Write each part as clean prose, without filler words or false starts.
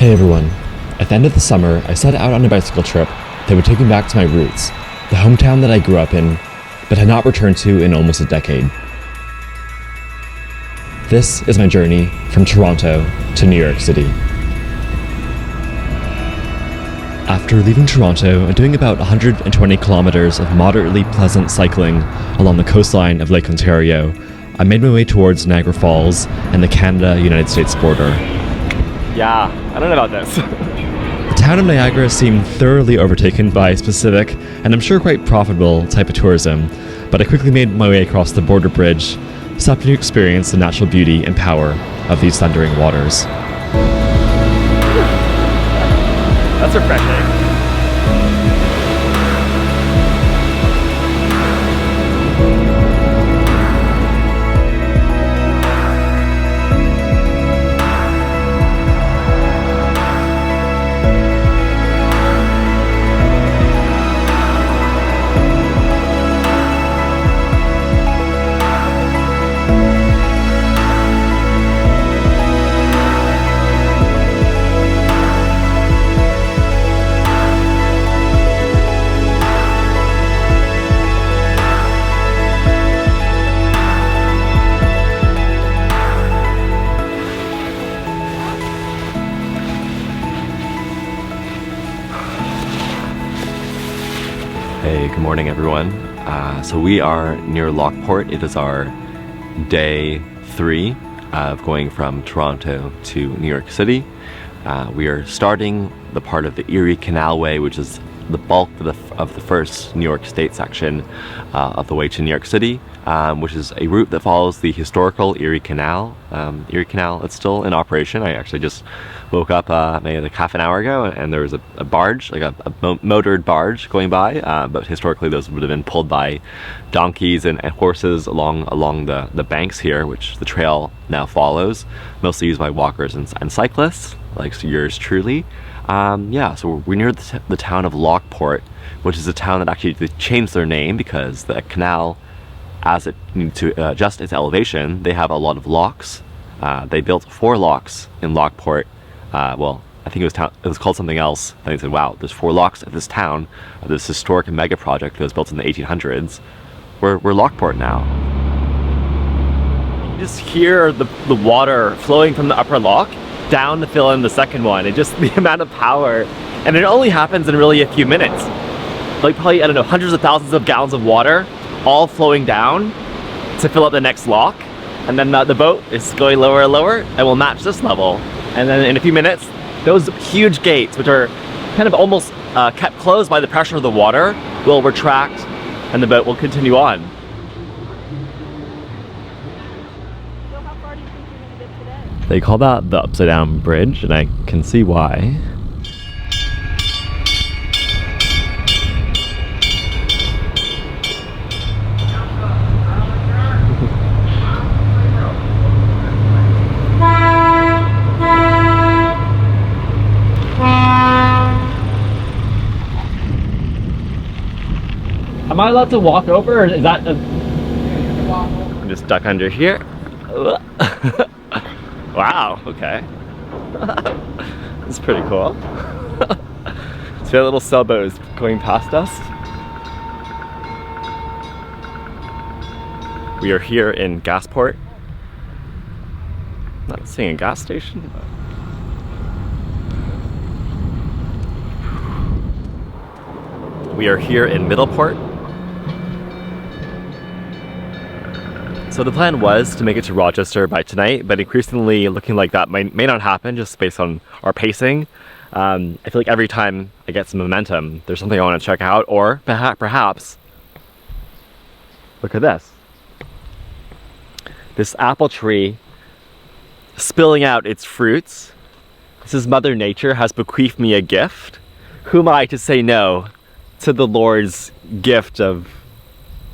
Hey everyone. At the end of the summer, I set out on a bicycle trip that would take me back to my roots, the hometown that I grew up in, but had not returned to in almost a decade. This is my journey from Toronto to New York City. After leaving Toronto and doing about 120 kilometers of moderately pleasant cycling along the coastline of Lake Ontario, I made my way towards Niagara Falls and the Canada-United States border. Yeah, I don't know about this. The town of Niagara seemed thoroughly overtaken by a specific, and I'm sure quite profitable, type of tourism, but I quickly made my way across the border bridge, stopping to experience the natural beauty and power of these thundering waters. That's refreshing. Hey, good morning everyone. So we are near Lockport. It is our day 3 of going from Toronto to New York City. We are starting the part of the Erie Canalway, which is the bulk of the first New York State section of the way to New York City, which is a route that follows the historical Erie Canal. Erie Canal, it's still in operation. I actually just woke up maybe like half an hour ago, and there was a barge, like a motored barge going by, but historically those would have been pulled by donkeys and horses along the banks here, which the trail now follows, mostly used by walkers and cyclists, like yours truly. Yeah, so we're near the town of Lockport, which is a town that actually changed their name because the canal, as it needed to adjust its elevation, they have a lot of locks. They built 4 locks in Lockport. Well, I think it was called something else. And they said, wow, there's 4 locks at this town, this historic mega project that was built in the 1800s. We're Lockport now. You just hear the water flowing from the upper lock down to fill in the second one. It just, the amount of power, and it only happens in really a few minutes. Like probably, I don't know, hundreds of thousands of gallons of water all flowing down to fill up the next lock, and then the boat is going lower and lower and will match this level, and then in a few minutes those huge gates, which are kind of almost kept closed by the pressure of the water, will retract and the boat will continue on. They call that the upside down bridge, and I can see why. Am I allowed to walk over, or is that I'm just stuck under here. Wow, okay. That's pretty cool. So a little sailboat is going past us. We are here in Gasport. Not seeing a gas station, but we are here in Middleport. So the plan was to make it to Rochester by tonight, but increasingly looking like that may not happen just based on our pacing. I feel like every time I get some momentum, there's something I want to check out, or perhaps, look at this. This apple tree spilling out its fruits. This is Mother Nature has bequeathed me a gift. Who am I to say no to the Lord's gift of...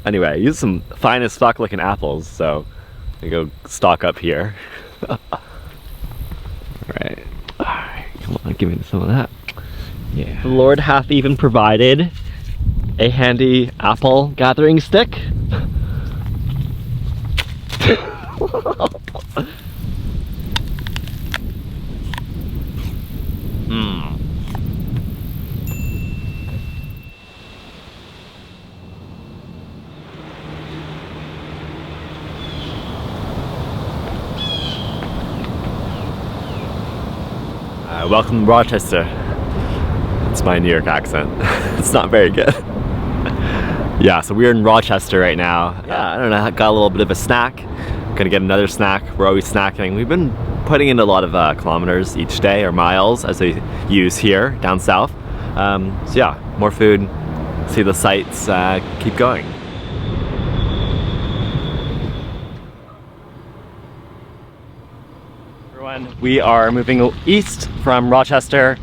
Anyway, I used some fine as fuck looking apples, so I go stock up here. Alright, come on, give me some of that. Yeah. The Lord hath even provided a handy apple gathering stick. Welcome to Rochester. It's my New York accent. It's not very good. Yeah, so we're in Rochester right now. Yeah, I don't know, I got a little bit of a snack. Gonna get another snack. We're always snacking. We've been putting in a lot of kilometers each day, or miles as they use here down south. So yeah, more food, see the sights, keep going. We are moving east from Rochester.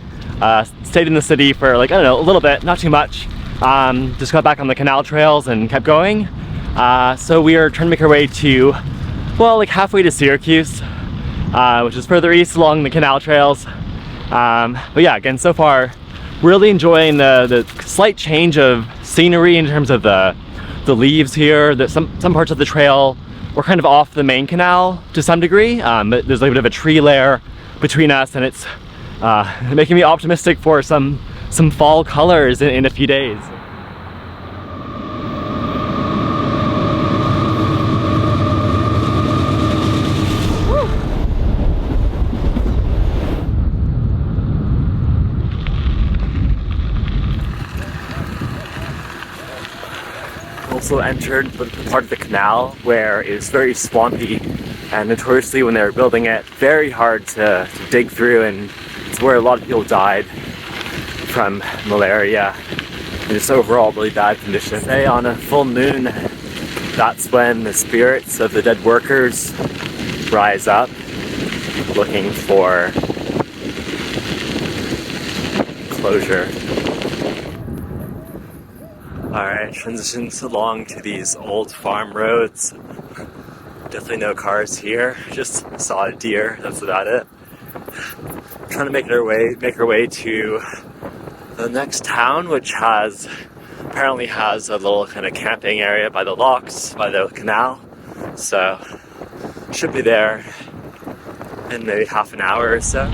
Stayed in the city for like, I don't know, a little bit, not too much. Just got back on the canal trails and kept going. So we are trying to make our way to, well, like halfway to Syracuse, which is further east along the canal trails. But yeah, again, so far, really enjoying the slight change of scenery in terms of the leaves here. Some parts of the trail we're kind of off the main canal to some degree, but there's a bit of a tree layer between us, and it's making me optimistic for some fall colors in a few days. Also entered the part of the canal where it's very swampy, and notoriously when they were building it, very hard to dig through, and it's where a lot of people died from malaria and just overall really bad conditions. Say on a full moon, that's when the spirits of the dead workers rise up looking for closure. Alright, transitions along to these old farm roads. Definitely no cars here, just saw a deer, that's about it. Trying to make our way to the next town, which apparently has a little kind of camping area by the locks, by the canal. So, should be there in maybe half an hour or so.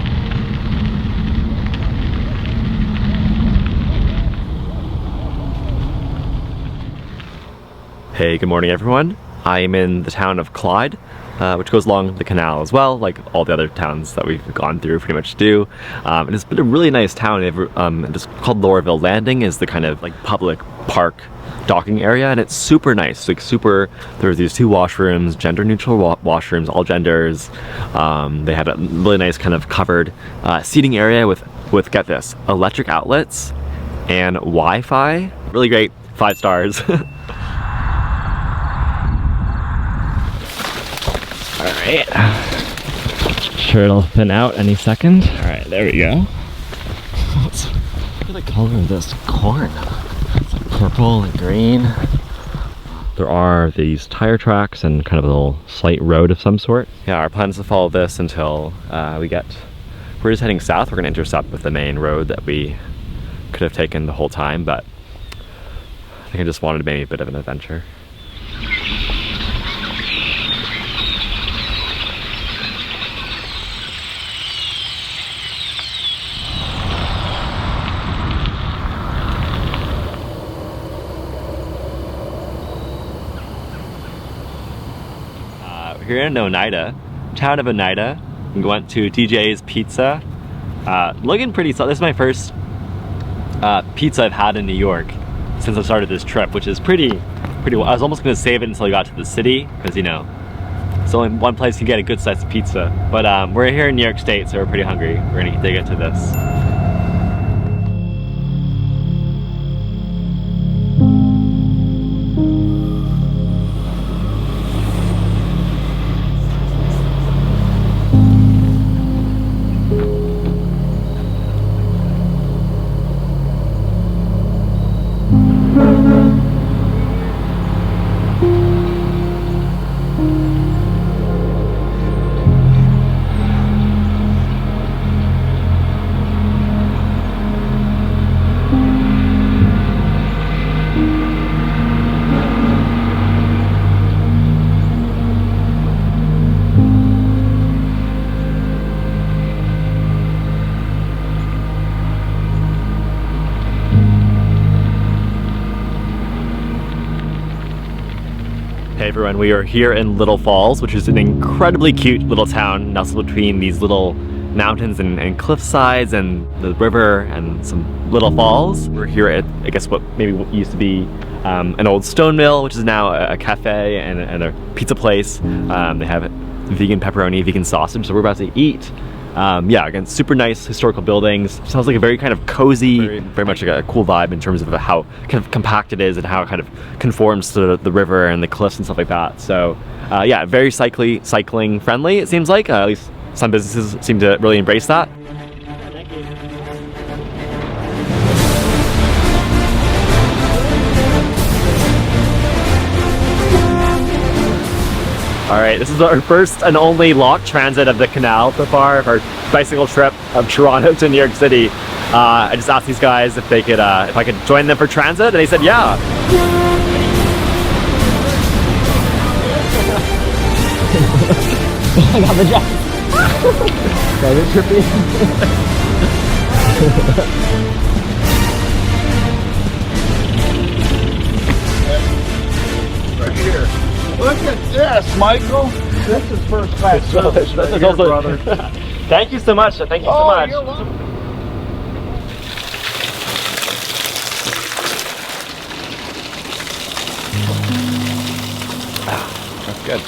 Hey, good morning everyone. I am in the town of Clyde, which goes along the canal as well, like all the other towns that we've gone through pretty much do. And it's been a really nice town. It's called Laurelville Landing, is the kind of like public park docking area, and it's super nice. Like there's these 2 washrooms, gender neutral washrooms, all genders. They had a really nice kind of covered seating area with get this, electric outlets and Wi-Fi. Really great, 5 stars. Alright, sure it'll thin out any second. Alright, there we go. Look at the color of this corn. It's like purple and green. There are these tire tracks and kind of a little slight road of some sort. Yeah, our plan is to follow this until we're just heading south. We're going to intercept with the main road that we could have taken the whole time, but I think I just wanted to make a bit of an adventure. We're here in Oneida, town of Oneida. We went to DJ's Pizza. Looking pretty solid. This is my first pizza I've had in New York since I started this trip, which is pretty well. I was almost going to save it until I got to the city, because you know, it's only one place you can get a good sized pizza. But we're here in New York State, so we're pretty hungry. We're going to dig into this. Hey everyone, we are here in Little Falls, which is an incredibly cute little town nestled between these little mountains and cliff sides and the river and some little falls. We're here at, I guess, what maybe used to be an old stone mill, which is now a cafe and a pizza place. They have vegan pepperoni, vegan sausage, so we're about to eat. Yeah, again, super nice historical buildings. Sounds like a very kind of cozy, very much like a cool vibe in terms of how kind of compact it is and how it kind of conforms to the river and the cliffs and stuff like that. So yeah, very cycling friendly, it seems like. At least some businesses seem to really embrace that. All right, this is our first and only locked transit of the canal so far, of our bicycle trip of Toronto to New York City. I just asked these guys if they could, if I could join them for transit, and they said yeah. I got the job. That is trippy. Look at this, Michael. This is first class service right here, brother. Thank you so much. Thank you so much. You're welcome. That's good.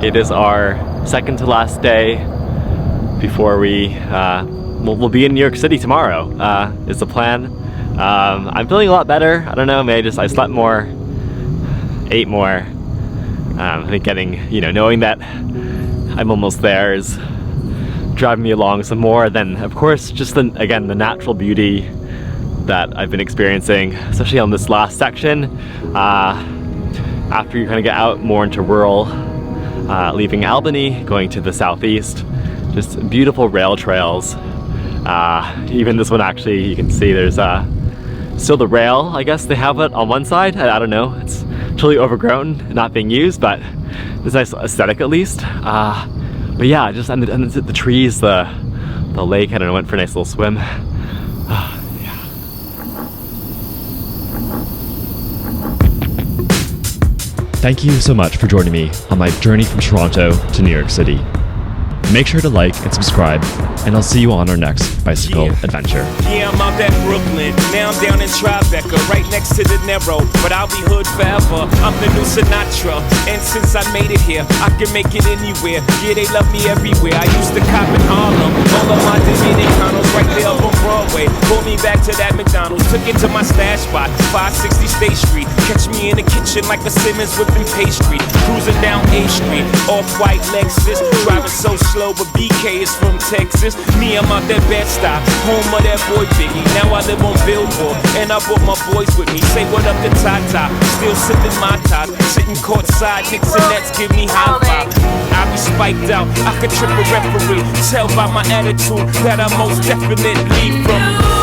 It is our second to last day before we'll be in New York City tomorrow, is the plan. I'm feeling a lot better. I don't know, maybe I slept more, ate more. I think knowing that I'm almost there is driving me along some more. Then of course, just the natural beauty that I've been experiencing, especially on this last section. After you kind of get out more into rural, leaving Albany, going to the southeast, just beautiful rail trails. Even this one, actually, you can see there's still the rail. I guess they have it on one side. I don't know. It's totally overgrown, not being used, but it's a nice aesthetic at least. But yeah, just and the trees, the lake. I don't know. Went for a nice little swim. Thank you so much for joining me on my journey from Toronto to New York City. Make sure to like and subscribe, and I'll see you on our next bicycle adventure. Yeah, I'm out at Brooklyn, now I'm down in Tribeca, right next to the Narrow, but I'll be hood forever. I'm the new Sinatra, and since I made it here, I can make it anywhere. Yeah, they love me everywhere. I used to cop in Harlem, all of my Dominicanos right there up on Broadway. Pulled me back to that McDonald's, took it to my stash spot, 560 State Street. Catch me in the kitchen like a Simmons whipping pastry. Cruising down A Street, off-white Lexus, driving so slow, but BK is from Texas. Me, I'm out that Bed-Stuy, home of that boy Biggie. Now I live on Billboard, and I brought my boys with me. Say what up to Tata, still sipping my top, sitting courtside, Knicks and Nets give me high five. I be spiked out. I could trip a referee. Tell by my attitude that I most definitely from.